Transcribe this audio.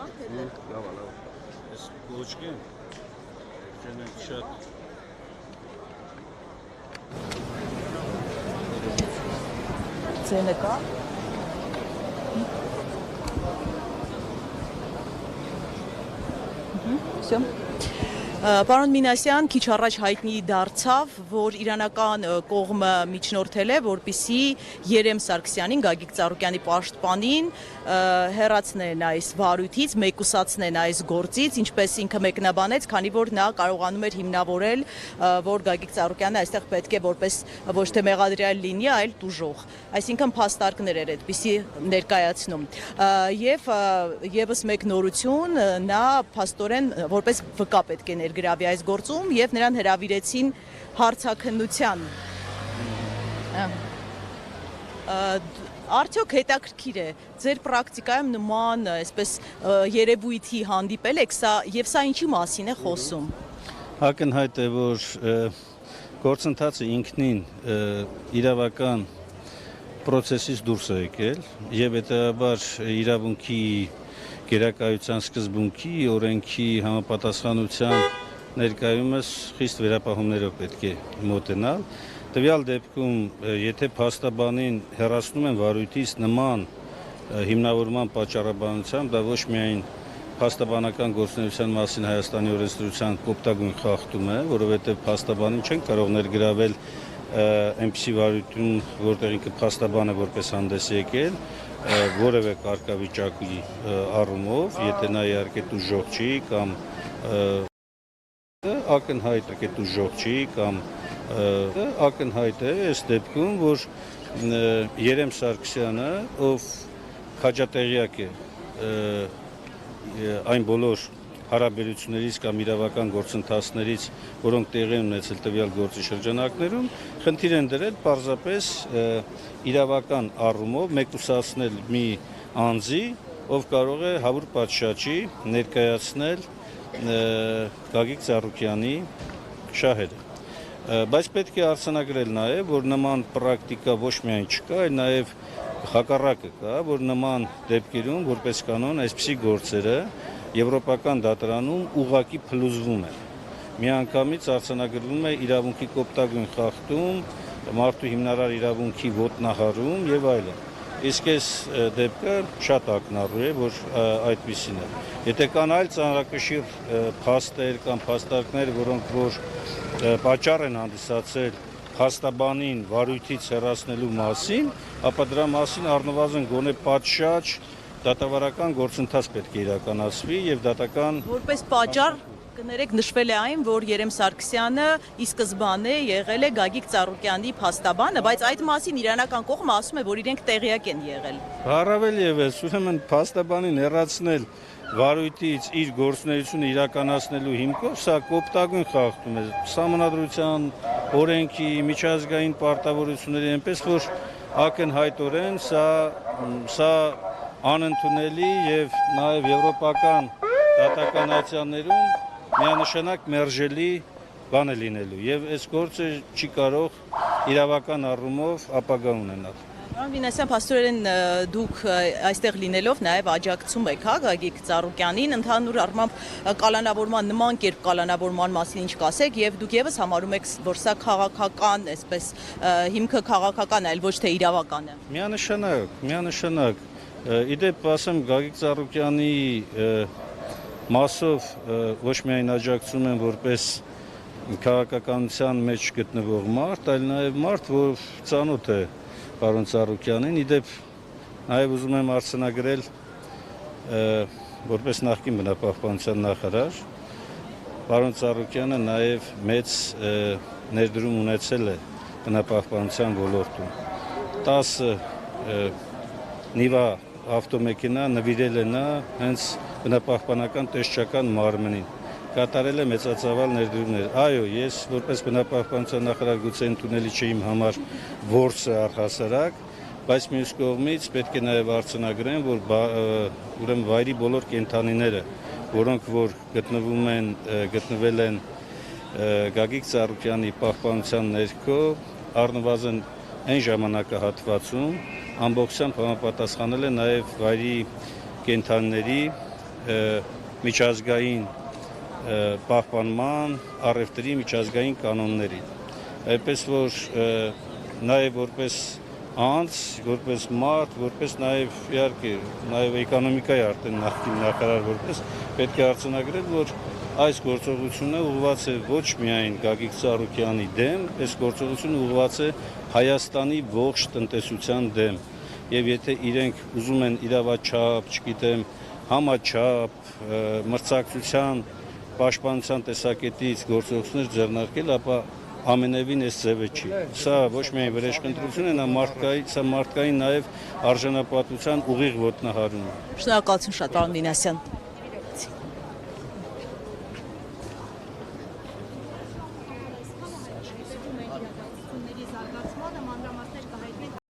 Այս կոճկին չենք շատ Ձենը կա։ Всё. Պարոն Մինասյան քիչ առաջ հայտնի դարձավ, որ իրանական կողմը միջնորդել է, որպեսզի Երեմ Սարգսյանին, Գագիկ Ծառուկյանի պաշտպանին հեռացնեն այս վարույթից, մեկուսացնեն այս գործից, ինչպես ինքը մեկնաբանեց, քանի որ նա կարողանում էր հիմնավորել, որ Գագիկ Ծառուկյանը այստեղ պետք է որպես ոչ թե մեղադրյալ լինի, այլ տուժող։ Այսինքն փաստարկներ էր այդպիսի ներկայացնում։ Եվ եւս մեկ նորություն, նա փաստորեն որպես վկա պետք է գրավի այս գործում եւ նրան հրավիրեցին հարցաքննության։ Արդյոք հետաքրքիր է ձեր պրակտիկայում նման այսպես երևույթի հանդիպել եք եւ սա ինչի մասին է խոսում։ Ակնհայտ է, որ գործընթացը ինքնին իրավական procesից դուրս է եկել եւ հետեւաբար իրավունքի գերակայության սկզբունքի, օրենքի համապատասխանության ներկայումս խիստ վերապահումներով պետք է մոտենալ։ Տվյալ դեպքում, եթե փաստաբանին հեռացնում են վարույթից նման հիմնավորման պատճառաբանությամբ, դա ոչ միայն փաստաբանական գործունեության մասին Հայաստանի օրենսդրության կոպտագույն խախտում է, որովհետև փաստաբանին չեն կարող ներգրավել այնպիսի վարույթում, որտեղ ինքը փաստաբանը որպես հանդես եկել, որևէ կարգավիճակի առումով, եթե նա իհարկե տուժող չի կամ ակնհայտ է տուժող չի կամ ակնհայտ է այս դեպքում, որ Երեմ Սարգսյանը, ով քաջատեղյակ է այն բոլոր հարաբերություններից կամ իրավական գործընթացներից, որոնք տեղի են ունեցել տվյալ գործի շրջանակներում, խնդիր են դրել պարզապես իրավական առումով մեկուսացնել մի անձի, ով կարող է հավուր պատշաճի ներկայացնել Գագիկ Ծառուկյանի շահերը։ Բայց պետք է արձանագրել նաև, որ նման պրակտիկա ոչ միայն չկա, այլ նաև հակառակը կա, որ նման դեպքերում, որպես կանոն, այսպիսի գործերը Եվրոպական դատարանում ուղղակի փլուզվում են։ Միանգամից արձանագրվում է իրավունքի կոպտագույն խախտում, մարդու հիմնարար իրավունքի ոտնահարում եւ այլն։ Իսկ այս դեպքը շատ ակնառու է, որ այդպիսին է։ Եթե կան այլ ծանրակշիռ փաստեր կամ փաստարկներ, որոնք որ պատճառ են հանդիսացել փաստաբանին վարույթից հեռացնելու մասին, ապա դրա մասին առնվազն գոնե պատշաճ դատավարական գործընթաց պետք է իրականացվի եւ դատական որպես պատճառ կներեք նշվել է այն, որ Երեմ Սարգսյանը ի սկզբանե եղել է Գագիկ Ծառուկյանի փաստաբանը, բայց այդ մասին իրանական կողմը ասում է, որ իրենք տեղյակ են եղել։ Առավել եւս, ուրեմն փաստաբանին հեռացնել վարույթից իր գործունեությունը իրականացնելու հիմքով, սա կոպտագույն խախտում է սահմանադրության, օրենքի, միջազգային պարտավորությունների, այնպես որ ակնհայտորեն սա անընդունելի եւ նաեւ եվրոպական դատականացիաներում միանշանակ մերժելի բան է լինելու եւ այս գործը չի կարող իրավական առումով ապագա ունենալ։ Պարոն Մինասյան, փաստորեն դուք այստեղ լինելով նաեւ աջակցում եք Գագիկ Ծառուկյանին, ընդհանուր առմամբ կալանավորման նման կերպ կալանավորման մասին ինչ կասեք եւ դուք եւս համարում եք, որ սա քաղաքական, այսպես հիմքը քաղաքական է, այլ ոչ թե իրավական է։ Միանշանակ Իդեպ ասեմ Գագիկ Ծառուկյանի մասով ոչ միայն աջակցում են որպես քաղաքականության մեջ գտնվող մարդ, այլ նաև մարդ, որ ծանոթ է պարոն Ծառուկյանին, իդեպ նաև ուզում եմ արձանագրել որպես նախկին բնապահպանության նախարար, պարոն Ծառուկյանը նաև մեծ ներդրում ունեցել է բնապահպանության ոլորտում։ 10 նիվա ավտոմեքենա նվիրել է նա հենց բնապահպանական տեսչական մարմնին, կատարել է մեծածավալ ներդրումներ։ Այո, ես որպես բնապահպանության նախարար գուցե ընդունելի չէ իմ համար որսը առհասարակ, բայց մյուս կողմից պետք է նաև արձանագրեմ, որ ուրեմն վայրի բոլոր կենդանիները, որոնք որ գտնվել են Գագիկ Ծառուկյանի պահպանության ներքո, առնվազն այն ժամանակահատվածում ամբողջությամբ համապատասխանել է նաև վայրի կենդանիների միջազգային պահպանման, առևտրի միջազգային կանոններին։ Այնպես որ նաև որպես անձ, որպես մարդ, որպես նաև իհարկե նաև էկոնոմիկայի արդեն նախկին նախարար որպես պետք է արձանագրել, որ այս գործողությունը ուղղված է ոչ միայն Գագիկ Ծառուկյանի դեմ, այս գործողությունը ուղղված է Հայաստանի ողջ տնտեսության դեմ։ Եվ եթե իրենք ուզում են իրավաչափ, չգիտեմ, համաչափ, մրցակցության, պաշտպանության տեսակետից գործողություններ ձեռնարկել, ապա ամենևին այս ձևը չի։ Սա ոչ միայն վրեժխնդրություն է, սա մարդկային նաև արժանապատվության ուղիղ ոտնահարում է։ Շնորհակալություն շատ, պարոն Մինասյան։